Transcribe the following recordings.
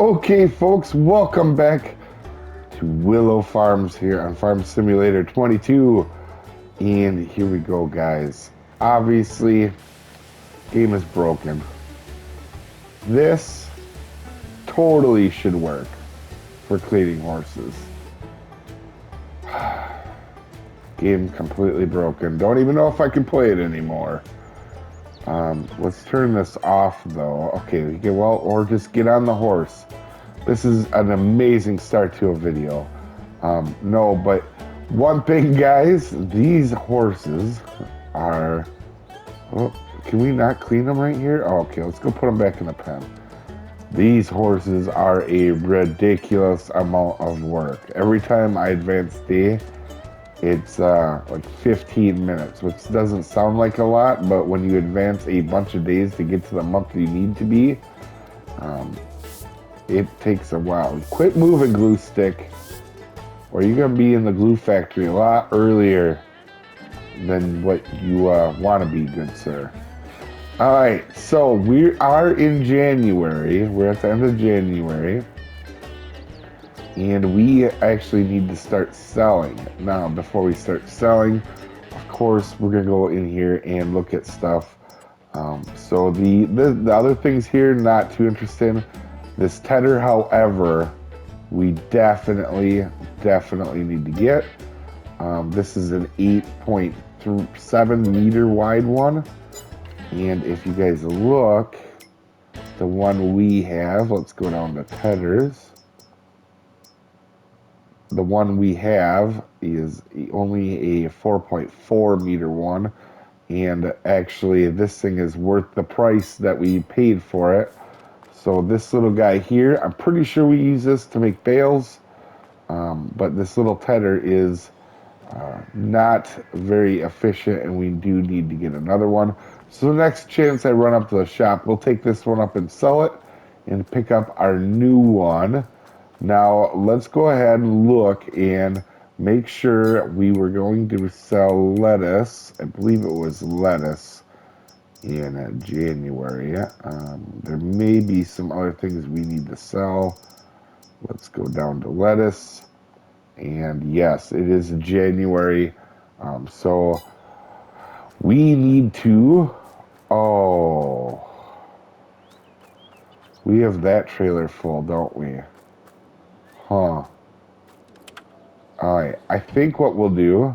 Okay, folks, welcome back to Willow Farms here on Farm Simulator 22. And here we go, guys. Obviously, game is broken. This totally should work for cleaning horses. Game completely broken. Don't even know if I can play it anymore. Let's turn this off, though. Okay, we can, well, or just get on the horse. This is an amazing start to a video. No, but one thing, guys, these horses are... Oh, can we not clean them right here? Oh, okay, let's go put them back in the pen. These horses are a ridiculous amount of work. Every time I advance day, it's like 15 minutes, which doesn't sound like a lot, but when you advance a bunch of days to get to the month you need to be, it takes a while. Quit moving, glue stick, or you're going to be in the glue factory a lot earlier than what you want to be, good sir. Alright, so we are in January. We're at the end of January. And we actually need to start selling. Now, before we start selling, of course, we're going to go in here and look at stuff. So the other things here, not too interested. This tedder, however, we definitely need to get. This is an 8.7 meter wide one. And if you guys look, the one we have, let's go down to tedders. The one we have is only a 4.4 meter one, and actually this thing is worth the price that we paid for it. So this little guy here, I'm pretty sure we use this to make bales, but this little tedder is not very efficient, and we do need to get another one. So the next chance I run up to the shop, we'll take this one up and sell it and pick up our new one. Now, let's go ahead and look and make sure we were going to sell lettuce. I believe it was lettuce in January. There may be some other things we need to sell. Let's go down to lettuce. And yes, it is January. So we need to... Oh. We have that trailer full, don't we? Huh. Alright, I think what we'll do...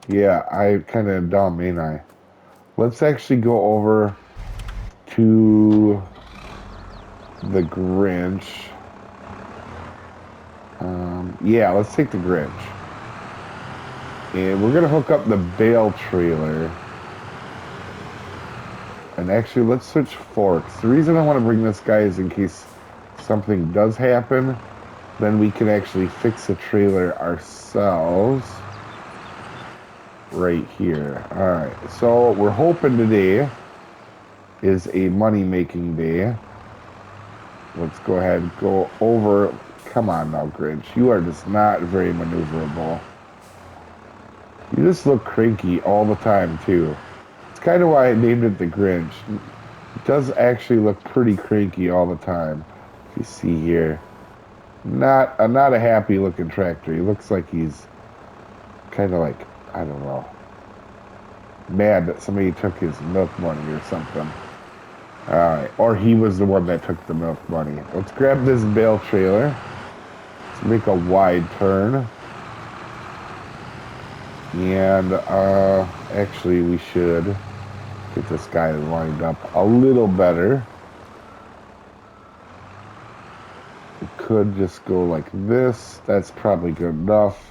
Yeah, I kind of dumb, ain't I? Let's actually go over to the Grinch. Yeah, let's take the Grinch. And we're going to hook up the bale trailer. And actually, let's switch forks. The reason I want to bring this guy is in case something does happen, then we can actually fix the trailer ourselves. Right here. Alright, so we're hoping today is a money-making day. Let's go ahead and go over... Come on now, Grinch. You are just not very maneuverable. You just look cranky all the time, too. It's kind of why I named it the Grinch. It does actually look pretty cranky all the time. If you see here. Not a happy-looking tractor. He looks like he's kind of like... I don't know, mad that somebody took his milk money or something. Alright, or he was the one that took the milk money. Let's grab this bale trailer. Let's make a wide turn. And, actually we should get this guy lined up a little better. We could just go like this. That's probably good enough.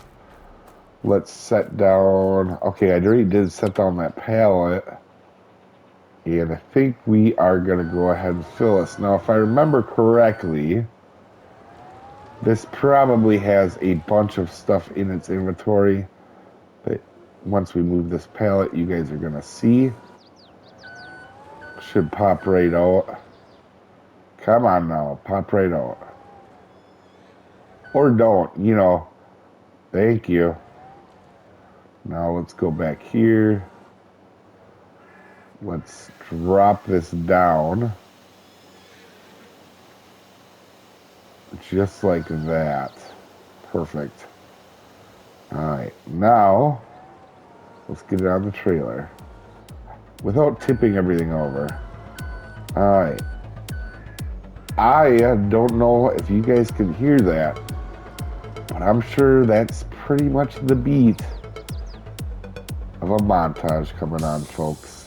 Let's set down... Okay, I already did set down that pallet. And I think we are going to go ahead and fill this. Now, if I remember correctly, this probably has a bunch of stuff in its inventory. But once we move this pallet, you guys are going to see. Should pop right out. Come on now, pop right out. Or don't, you know. Thank you. Now let's go back here. Let's drop this down. just like that. Perfect. Alright, now let's get it on the trailer without tipping everything over. Alright. I don't know if you guys can hear that, but I'm sure that's pretty much the beat of a montage coming on, folks.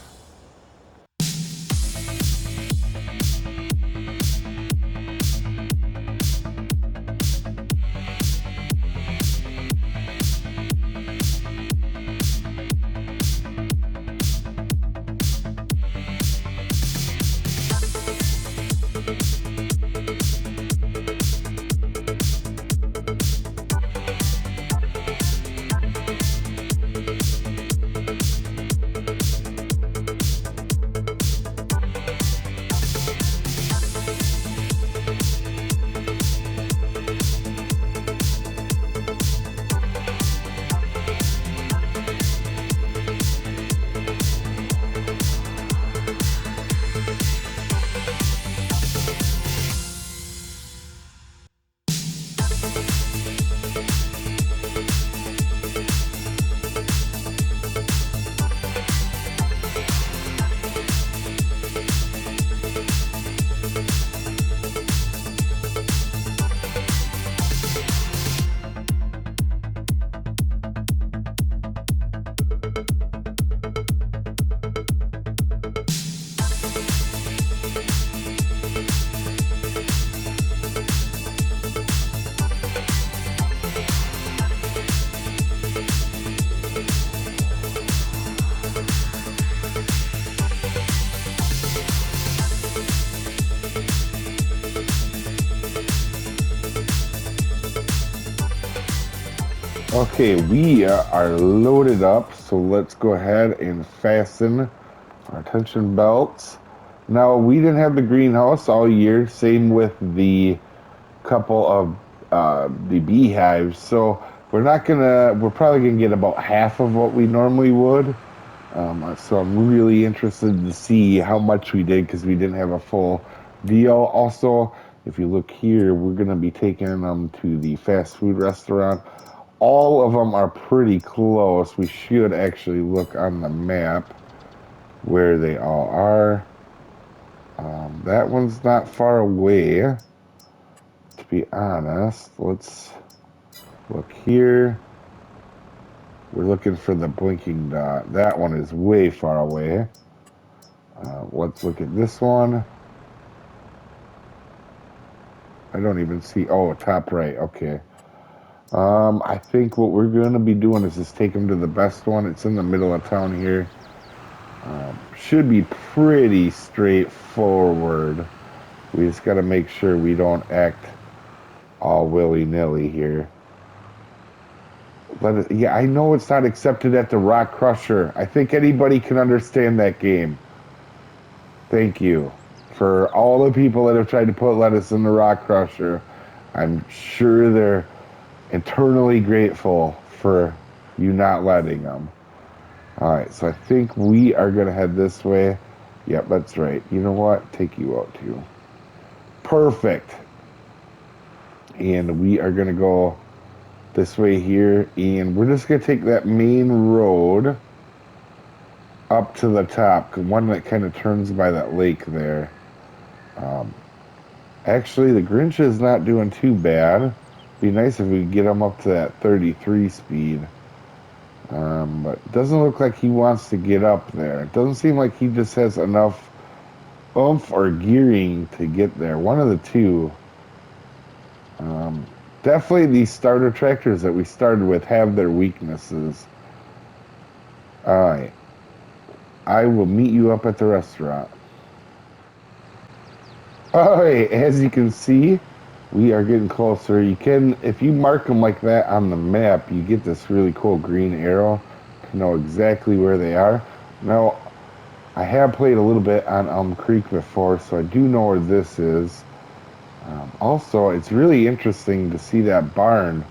Okay, we are loaded up, so let's go ahead and fasten our tension belts. Now, we didn't have the greenhouse all year, same with the couple of the beehives, so we're probably gonna get about half of what we normally would. So I'm really interested to see how much we did because we didn't have a full deal. Also, if you look here, we're gonna be taking them to the fast food restaurant. All of them are pretty close. We should actually look on the map where they all are. That one's not far away, to be honest. Let's look here. We're looking for the blinking dot. That one is way far away. Let's look at this one. I don't even see. Oh, top right. Okay. I think what we're going to be doing is just take them to the best one. It's in the middle of town here. Should be pretty straightforward. We just got to make sure we don't act all willy-nilly here. Yeah, I know it's not accepted at the Rock Crusher. I think anybody can understand that game. Thank you for all the people that have tried to put lettuce in the Rock Crusher. I'm sure they're eternally grateful for you not letting them. Alright, so I think we are going to head this way. Yep, that's right. You know what? Take you out too. Perfect. And we are going to go this way here, and we're just going to take that main road up to the top, one that kind of turns by that lake there. Actually, the Grinch is not doing too bad. Be nice if we could get him up to that 33 speed. But it doesn't look like he wants to get up there. It doesn't seem like he just has enough oomph or gearing to get there. One of the two. Definitely these starter tractors that we started with have their weaknesses. Alright. I will meet you up at the restaurant. Alright, as you can see, we are getting closer. You can, if you mark them like that on the map, you get this really cool green arrow to know exactly where they are. Now, I have played a little bit on Elm Creek before, so I do know where this is. Also, it's really interesting to see that barn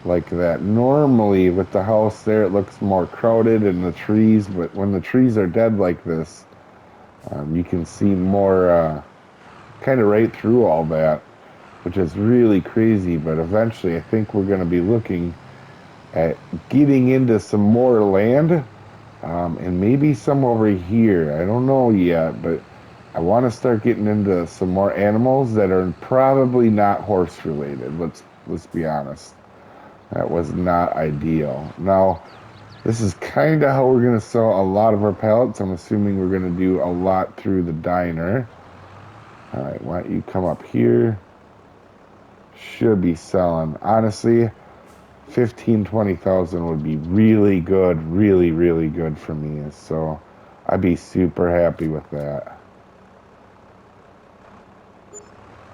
like that. Normally, with the house there, it looks more crowded in the trees, but when the trees are dead like this, you can see more kind of right through all that. which is really crazy. But eventually, I think we're going to be looking at getting into some more land, and maybe some over here. I don't know yet, but I want to start getting into some more animals that are probably not horse related. Let's be honest. That was not ideal. Now, this is kind of how we're going to sell a lot of our pallets. I'm assuming we're going to do a lot through the diner. All right, why don't you come up here? Should be selling. Honestly, 20,000 would be really good, really, really good for me. So I'd be super happy with that.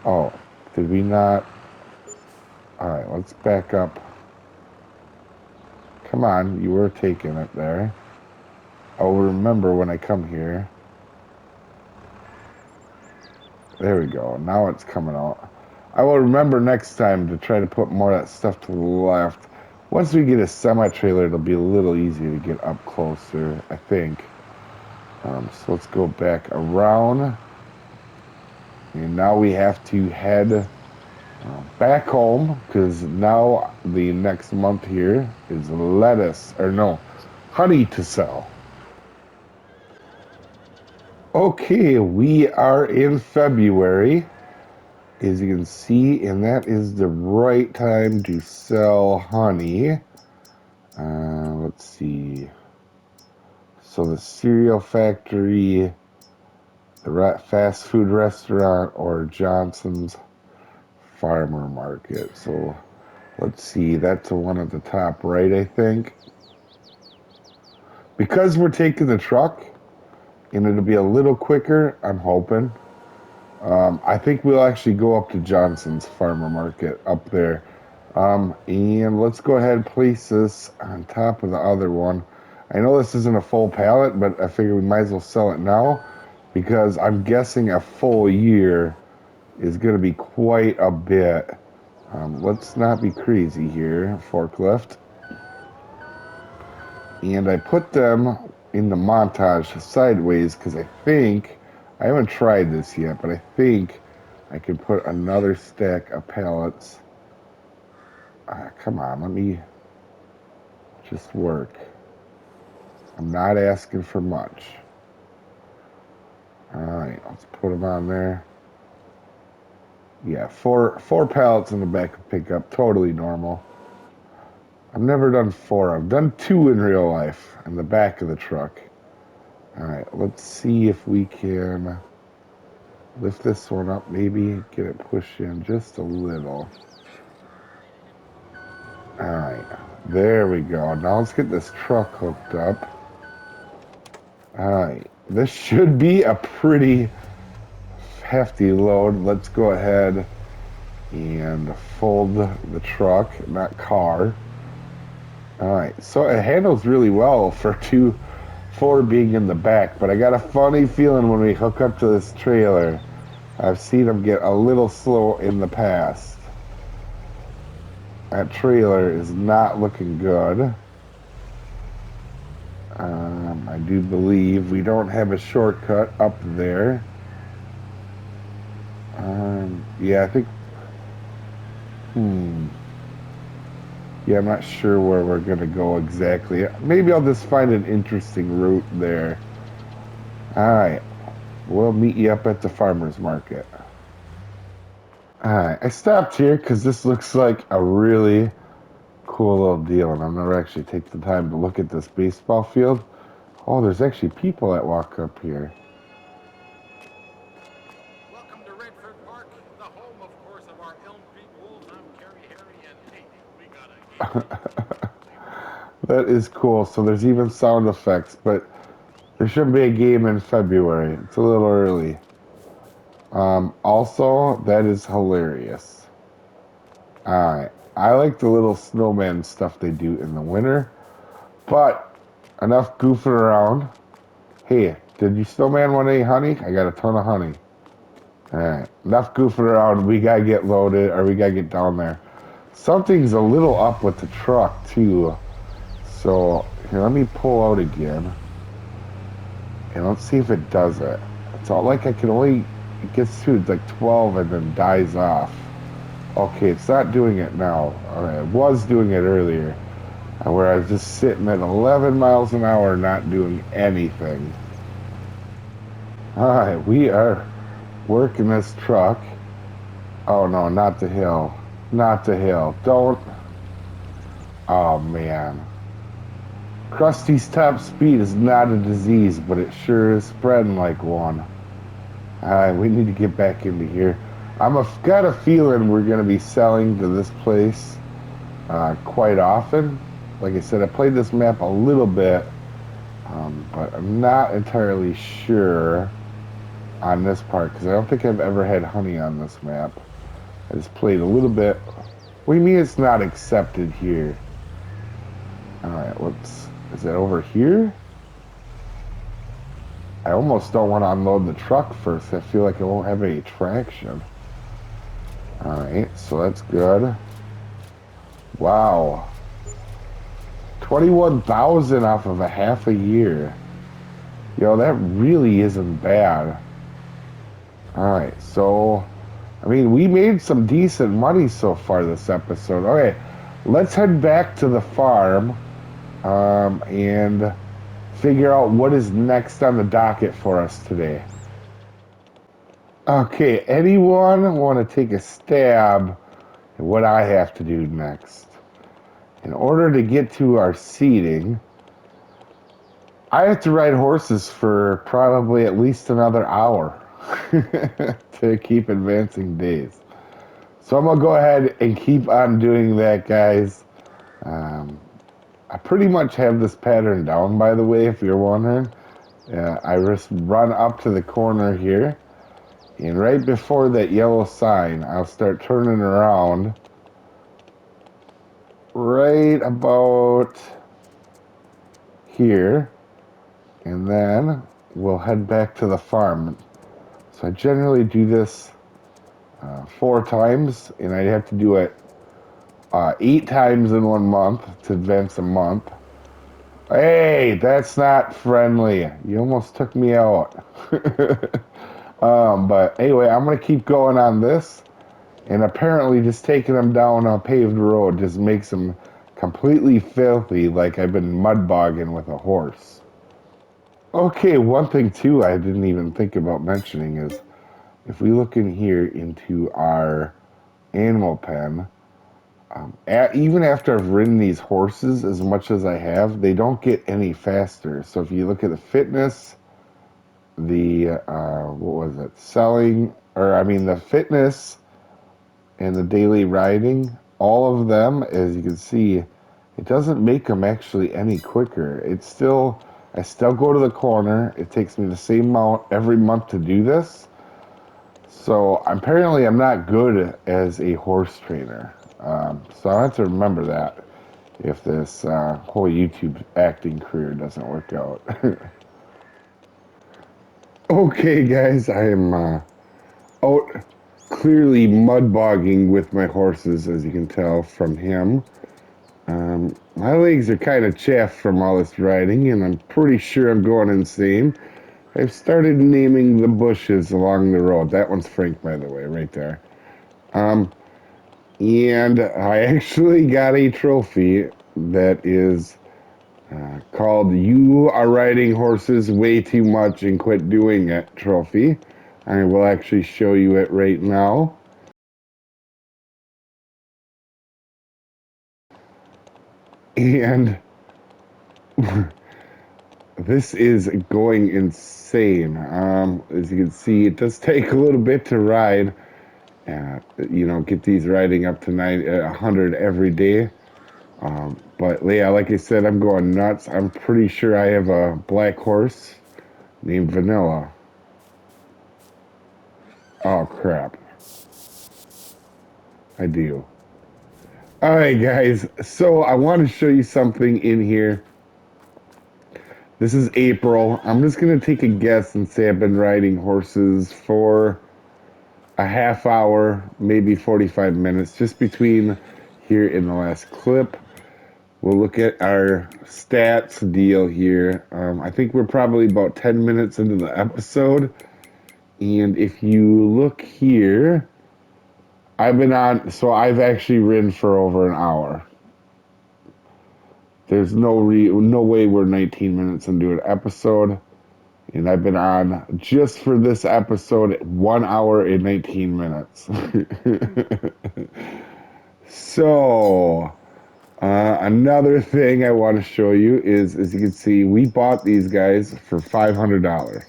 Oh, did we not? All right, let's back up. Come on, you were taking it there. I'll remember when I come here. There we go. Now it's coming out. I will remember next time to try to put more of that stuff to the left. Once we get a semi-trailer, it'll be a little easier to get up closer, I think. So let's go back around. And now we have to head back home, because now the next month here is lettuce, or no, honey to sell. Okay, we are in February, as you can see, and that is the right time to sell honey. Let's see. So the cereal factory, the fast food restaurant, or Johnson's farmer market. So let's see, that's the one at the top right, I think. Because we're taking the truck, and it'll be a little quicker, I'm hoping. I think we'll actually go up to Johnson's farmer market up there. And let's go ahead and place this on top of the other one. I know this isn't a full pallet, but I figure we might as well sell it now, because I'm guessing a full year is going to be quite a bit. Let's not be crazy here, forklift. And I put them in the montage sideways because I think, I haven't tried this yet, but I think I can put another stack of pallets. Come on, let me just work. I'm not asking for much. Alright, let's put them on there. Yeah, four pallets in the back of pickup, totally normal. I've never done 4. I've done 2 in real life in the back of the truck. Alright, let's see if we can lift this one up, maybe get it pushed in just a little. Alright, there we go. Now let's get this truck hooked up. Alright, this should be a pretty hefty load. Let's go ahead and fold the truck, not car. Alright, so it handles really well for 4 being in the back, but I got a funny feeling when we hook up to this trailer, I've seen them get a little slow in the past. That trailer is not looking good. I do believe we don't have a shortcut up there. Yeah, I think... Yeah, I'm not sure where we're going to go exactly. Maybe I'll just find an interesting route there. Alright. We'll meet you up at the farmer's market. Alright, I stopped here because this looks like a really cool little deal, and I've never actually taken the time to look at this baseball field. Oh, there's actually people that walk up here. Welcome to Redford Park, the home, of course, of our Elm Creek Wolves. I'm Kerry, Harry, and hey, we got a game. That is cool. So there's even sound effects, but there shouldn't be a game in February. It's a little early. Also, that is hilarious. Alright. I like the little snowman stuff they do in the winter, but enough goofing around. Hey, did you snowman want any honey? I got a ton of honey. Alright, enough goofing around. We gotta get loaded, or we gotta get down there. Something's a little up with the truck, too. So, here, let me pull out again. And let's see if it does it. It's all like I can only... It gets to like 12 and then dies off. Okay, it's not doing it now. Okay, it was doing it earlier, where I was just sitting at 11 miles an hour, not doing anything. All right, we are working this truck. Oh no, not the hill. Not the hill. Don't. Oh man. Krusty's top speed is not a disease, but it sure is spreading like one. Alright, we need to get back into here. Got a feeling we're going to be selling to this place quite often. Like I said, I played this map a little bit, but I'm not entirely sure on this part because I don't think I've ever had honey on this map. I just played a little bit. What do you mean it's not accepted here? Alright, whoops. Is it over here? I almost don't want to unload the truck first. I feel like it won't have any traction. Alright, so that's good. Wow. 21,000 off of a half a year. Yo, that really isn't bad. Alright, so I mean, we made some decent money so far this episode. Okay, let's head back to the farm and figure out what is next on the docket for us today. Okay, anyone want to take a stab at what I have to do next? In order to get to our seating, I have to ride horses for probably at least another hour to keep advancing days. So I'm going to go ahead and keep on doing that, guys. I pretty much have this pattern down, by the way, if you're wondering. I just run up to the corner here, and right before that yellow sign, I'll start turning around right about here, and then we'll head back to the farm. So I generally do this 4 times, and I have to do it 8 times in 1 month to advance a month. Hey, that's not friendly. You almost took me out. But anyway, I'm going to keep going on this. And apparently just taking them down a paved road just makes them completely filthy, like I've been mud bogging with a horse. Okay, one thing too I didn't even think about mentioning is if we look in here into our animal pen, even after I've ridden these horses as much as I have, they don't get any faster. So if you look at the fitness, the what was it? The fitness and the daily riding, all of them, as you can see, it doesn't make them actually any quicker. I still go to the corner. It takes me the same amount every month to do this. So apparently I'm not good as a horse trainer. So I have to remember that if this whole YouTube acting career doesn't work out. Okay, guys, I am out clearly mud bogging with my horses, as you can tell from him. My legs are kind of chaffed from all this riding, and I'm pretty sure I'm going insane. I've started naming the bushes along the road. That one's Frank, by the way, right there. And I actually got a trophy that is called "You Are Riding Horses Way Too Much and Quit Doing It" trophy. I will actually show you it right now. And this is going insane. As you can see, it does take a little bit to ride. Get these riding up to 100 every day. But yeah, like I said, I'm going nuts. I'm pretty sure I have a black horse named Vanilla. Oh crap. I do. Alright guys, so I want to show you something in here. This is April. I'm just going to take a guess and say I've been riding horses for a half hour, maybe 45 minutes, just between here and the last clip. We'll look at our stats deal here. I think we're probably about 10 minutes into the episode. And if you look here, I've been on, so I've actually ridden for over an hour. There's no way we're 19 minutes into an episode, and I've been on just for this episode 1 hour and 19 minutes. So, another thing I want to show you is, as you can see, we bought these guys for $500.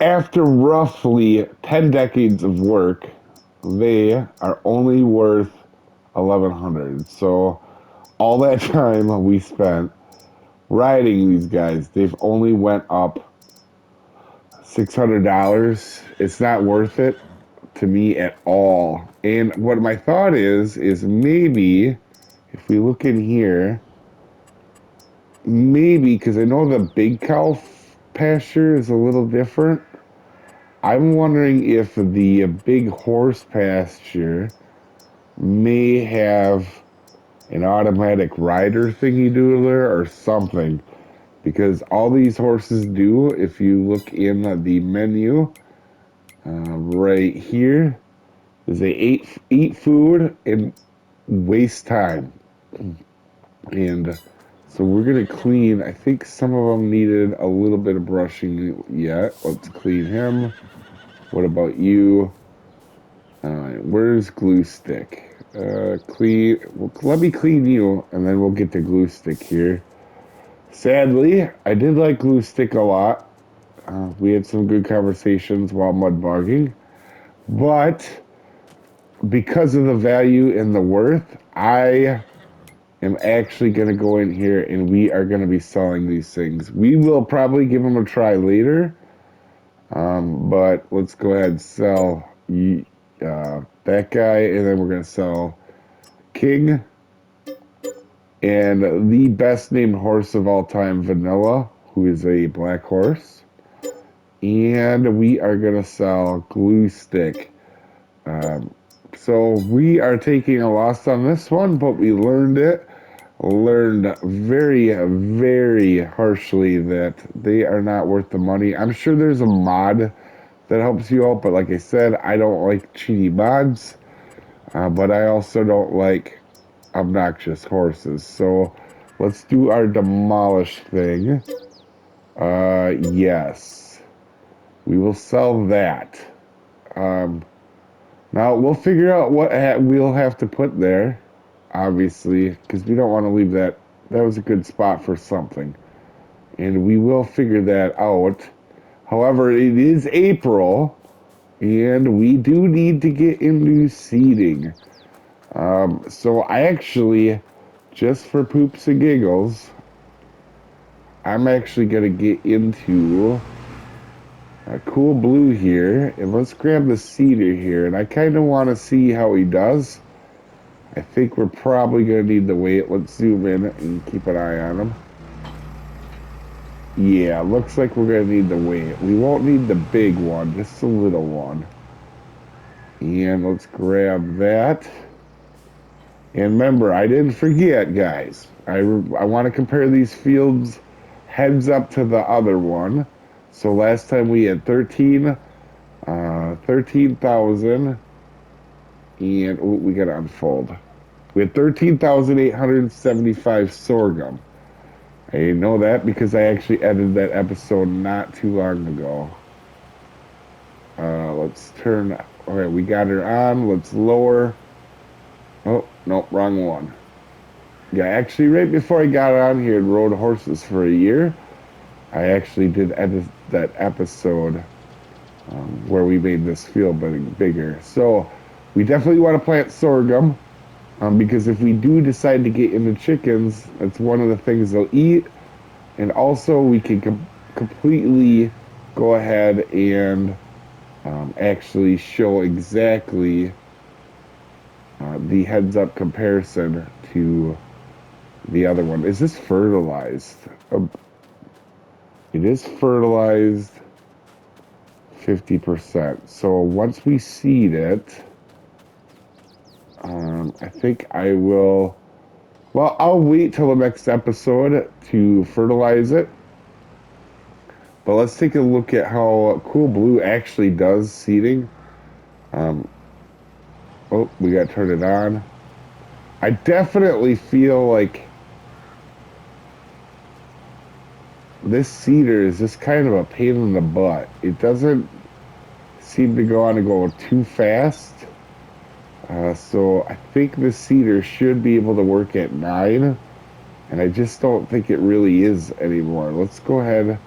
After roughly 10 decades of work, they are only worth 1100. So all that time we spent riding these guys, they've only went up $600. It's not worth it to me at all. And what my thought is maybe if we look in here, maybe because I know the big cow pasture is a little different. I'm wondering if the big horse pasture may have an automatic rider thingy doodler or something. Because all these horses do, if you look in the menu right here, is they eat food and waste time. And so we're going to clean. I think some of them needed a little bit of brushing yet. Let's clean him. What about you? Where's glue stick? Clean. Well, let me clean you, and then we'll get to glue stick here. Sadly, I did like glue stick a lot. We had some good conversations while mud bogging, but because of the value and the worth, I am actually going to go in here and we are going to be selling these things. We will probably give them a try later, but let's go ahead and sell that guy, and then we're going to sell King and the best named horse of all time, Vanilla, who is a black horse. And we are going to sell Glue Stick. So we are taking a loss on this one, but we learned it. Learned very, very harshly that they are not worth the money. I'm sure there's a mod that helps you out, but like I said, I don't like cheaty mods, but I also don't like obnoxious horses. So let's do our demolish thing. Yes, we will sell that. Now we'll figure out what we'll have to put there, obviously, because we don't want to leave that. That was a good spot for something, and we will figure that out. However, it is April, and we do need to get into seeding. So I actually, just for poops and giggles, I'm actually gonna get into a cool blue here, and let's grab the cedar here, and I kind of want to see how he does. I think we're probably going to need the weight. Let's zoom in and keep an eye on him. Yeah, looks like we're going to need the weight. We won't need the big one, just a little one. And let's grab that. And remember, I didn't forget, guys. I want to compare these fields heads up to the other one. So last time we had 13,000, and we got to unfold. We had 13,875 sorghum. I know that because I actually edited that episode not too long ago. Let's turn. All right, we got her on. Let's lower. Oh, no, wrong one. Yeah, actually, right before I got on here and rode horses for a year, I actually did edit that episode where we made this field bigger. So we definitely want to plant sorghum because if we do decide to get into chickens, that's one of the things they'll eat. And also we can completely go ahead and actually show exactly the heads up comparison to the other one. Is this fertilized? It is fertilized 50%. So once we seed it, I think I will. Well, I'll wait till the next episode to fertilize it. But let's take a look at how Cool Blue actually does seeding. Um, oh, we got to turn it on. I definitely feel like this cedar is just kind of a pain in the butt. It doesn't seem to go on and go too fast. So I think the cedar should be able to work at 9, and I just don't think it really is anymore. Let's go ahead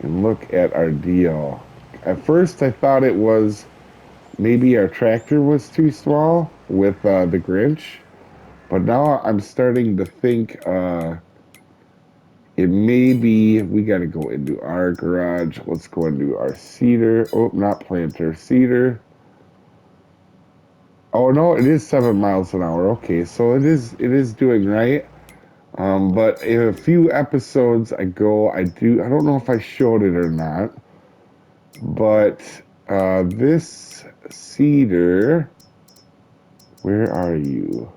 and look at our deal. At first, I thought it was maybe our tractor was too small with the Grinch, but now I'm starting to think it may be we got to go into our garage. Let's go into our cedar. Oh, not planter, cedar. Oh no, it is 7 miles an hour. Okay, so it is doing right. But in a few episodes ago, I don't know if I showed it or not, but this cedar, where are you?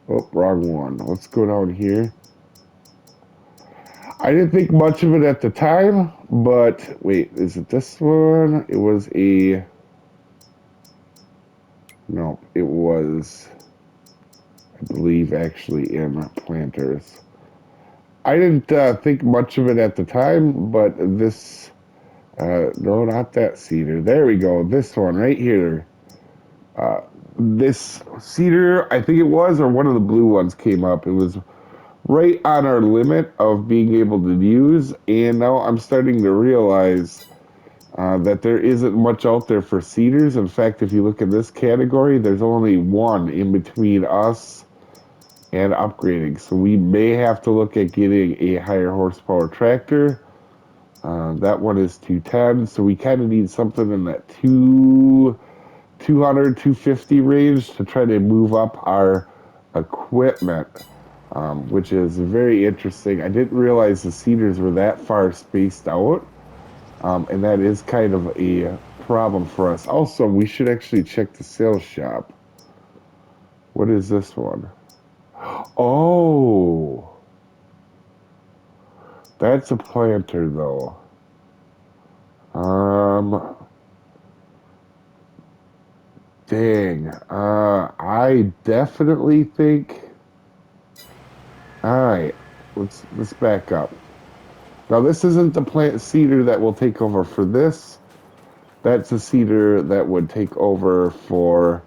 Oh, wrong one. Let's go down here. I didn't think much of it at the time, but wait, is it this one? It was a, no, it was, I believe, actually in planters. I didn't think much of it at the time, but this, no, not that cedar. There we go. This one right here. This cedar, I think it was, or one of the blue ones came up. It was right on our limit of being able to use, and now I'm starting to realize that there isn't much out there for cedars. In fact, if you look at this category, there's only one in between us and upgrading. So we may have to look at getting a higher horsepower tractor. That one is 210, so we kind of need something in that 200, 250 range to try to move up our equipment, which is very interesting. I didn't realize the cedars were that far spaced out, and that is kind of a problem for us. Also, we should actually check the sales shop. What is this one? Oh, that's a planter though. Um, Dang. I definitely think. All right, let's back up. Now this isn't the plant cedar that will take over for this. That's a cedar that would take over for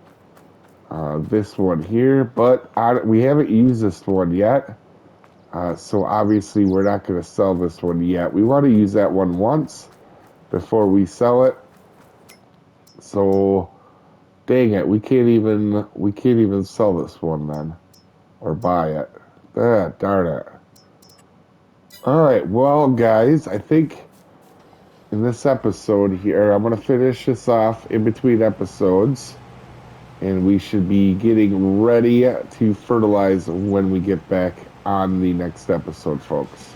this one here. But we haven't used this one yet, so obviously we're not going to sell this one yet. We want to use that one once before we sell it. So. Dang it, we can't even sell this one then. Or buy it. Ah, darn it. Alright, well guys, I think in this episode here, I'm gonna finish this off in between episodes. And we should be getting ready to fertilize when we get back on the next episode, folks.